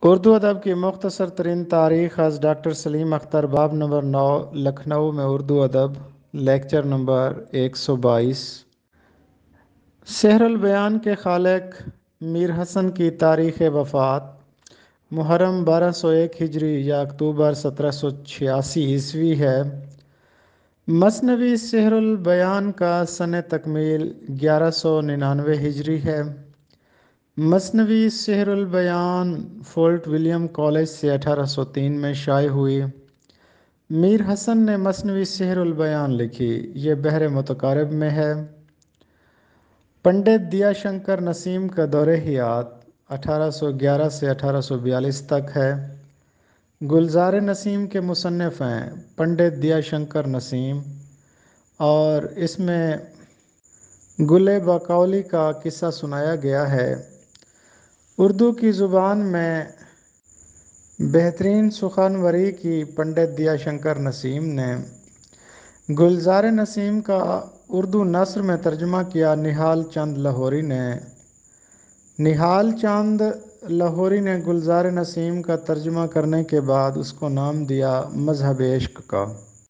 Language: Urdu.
اردو ادب کی مختصر ترین تاریخ از ڈاکٹر سلیم اختر باب نمبر 9 لکھنؤ میں اردو ادب لیکچر نمبر 122 سحر البیان کے خالق میر حسن کی تاریخ وفات محرم 1201 ہجری یا اکتوبر 1786 عیسوی ہے۔ مثنوی سحر البیان کا سن تکمیل 1199 ہجری ہے۔ مثنوی سحر البیان فورٹ ولیم کالج سے 1803 میں شائع ہوئی۔ میر حسن نے مثنوی سحر البیان لکھی، یہ بحر متقارب میں ہے۔ پنڈت دیا شنکر نسیم کا دور حیات 1811 سے 1842 تک ہے۔ گلزار نسیم کے مصنف ہیں پنڈت دیا شنکر نسیم، اور اس میں گل باقولی کا قصہ سنایا گیا ہے۔ اردو کی زبان میں بہترین سخنوری کی پنڈت دیا شنکر نسیم نے۔ گلزار نسیم کا اردو نثر میں ترجمہ کیا نہال چند لاہوری نے۔ نہال چند لاہوری نے گلزار نسیم کا ترجمہ کرنے کے بعد اس کو نام دیا مذہب عشق کا۔